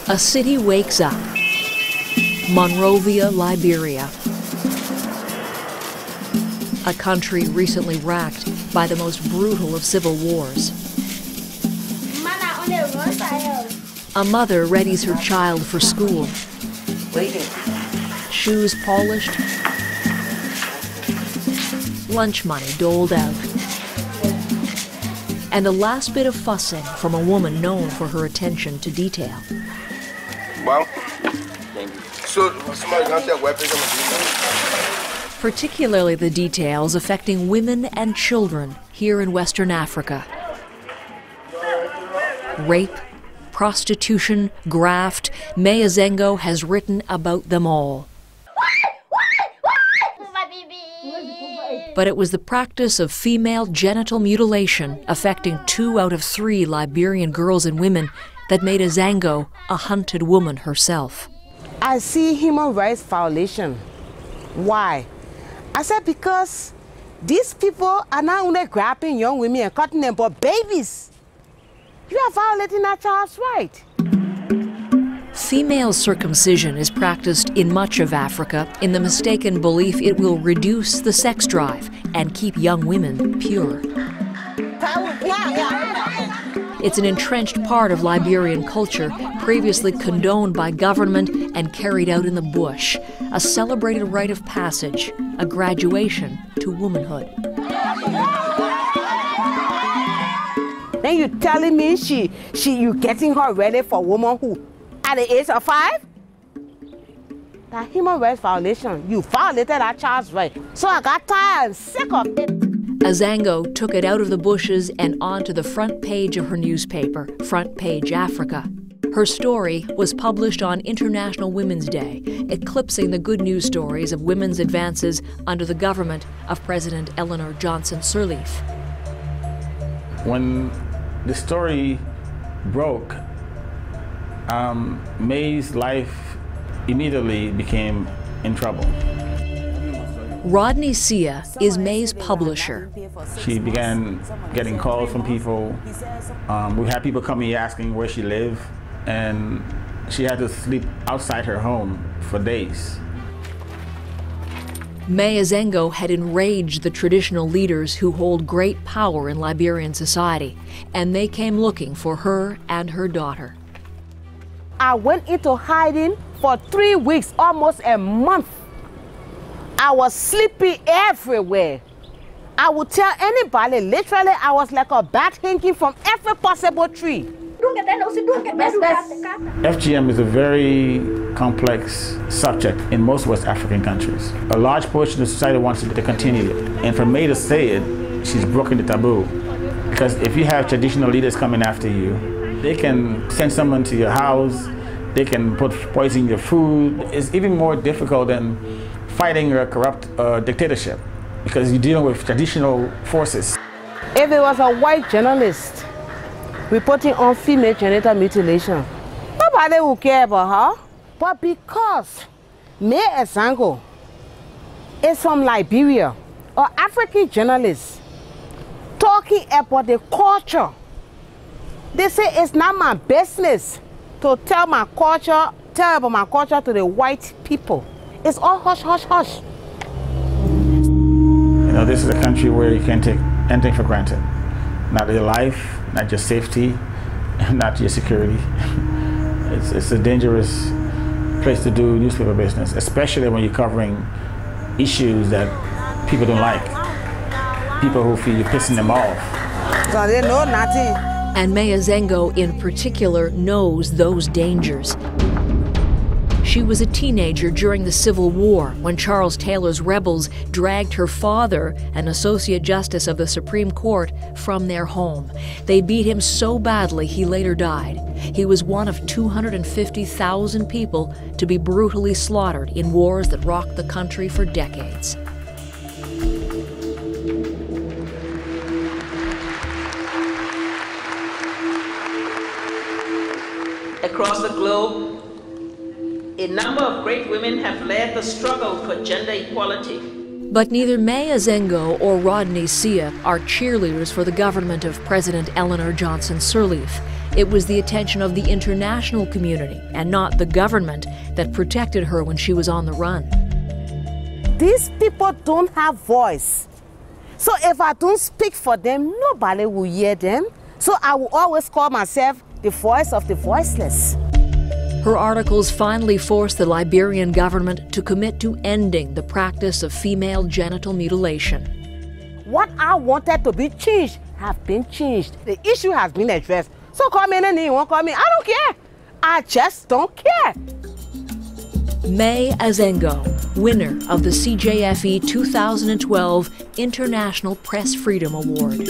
A city wakes up. Monrovia, Liberia. A country recently racked by the most brutal of civil wars. A mother readies her child for school. Shoes polished. Lunch money doled out. And a last bit of fussing from a woman known for her attention to detail. Well, so somebody got that weapons on the Particularly the details affecting women and children here in Western Africa. Rape, prostitution, graft, Mae Azango has written about them all. But it was the practice of female genital mutilation affecting 2 out of 3 Liberian girls and women that made Azango a hunted woman herself. I see human rights violation. Why? I said because these people are not only grabbing young women and cutting them, but babies. You are violating that child's right. Female circumcision is practiced in much of Africa in the mistaken belief it will reduce the sex drive and keep young women pure. It's an entrenched part of Liberian culture, previously condoned by government and carried out in the bush, a celebrated rite of passage, a graduation to womanhood. Then you telling me you getting her ready for womanhood at the age of 5? That human rights violation, you violated that child's right. So I got tired and sick of it. Azango took it out of the bushes and onto the front page of her newspaper, Front Page Africa. Her story was published on International Women's Day, eclipsing the good news stories of women's advances under the government of President Eleanor Johnson Sirleaf. When the story broke, Mae's life immediately became in trouble. Rodney Sia is Mae's publisher. She began getting calls from people. We had people coming here asking where she lived, and she had to sleep outside her home for days. Mae Azango had enraged the traditional leaders who hold great power in Liberian society, and they came looking for her and her daughter. I went into hiding for 3 weeks, almost a month. I was sleepy everywhere. I would tell anybody, literally, I was like a bat hanging from every possible tree. FGM is a very complex subject in most West African countries. A large portion of society wants to continue it. And for Mae to say it, she's broken the taboo. Because if you have traditional leaders coming after you, they can send someone to your house, they can put poison in your food. It's even more difficult than fighting a corrupt dictatorship, because you're dealing with traditional forces. If it was a white journalist reporting on female genital mutilation, nobody would care about her. But because Mae Azango is from Liberia, an African journalist talking about the culture, they say it's not my business to tell about my culture to the white people. It's all hush, hush, hush. You know, this is a country where you can't take anything for granted. Not your life, not your safety, not your security. It's a dangerous place to do newspaper business, especially when you're covering issues that people don't like. People who feel you're pissing them off. So they know nothing. And Mae Azango in particular knows those dangers. She was a teenager during the Civil War when Charles Taylor's rebels dragged her father, an Associate Justice of the Supreme Court, from their home. They beat him so badly he later died. He was one of 250,000 people to be brutally slaughtered in wars that rocked the country for decades. Across the globe, a number of great women have led the struggle for gender equality. But neither Mae Azango or Rodney Sia are cheerleaders for the government of President Eleanor Johnson Sirleaf. It was the attention of the international community and not the government that protected her when she was on the run. These people don't have voice. So if I don't speak for them, nobody will hear them. So I will always call myself the voice of the voiceless. Her articles finally forced the Liberian government to commit to ending the practice of female genital mutilation. What I wanted to be changed has been changed. The issue has been addressed. So call me anything you want, call me. I don't care. I just don't care. Mae Azango, winner of the CJFE 2012 International Press Freedom Award.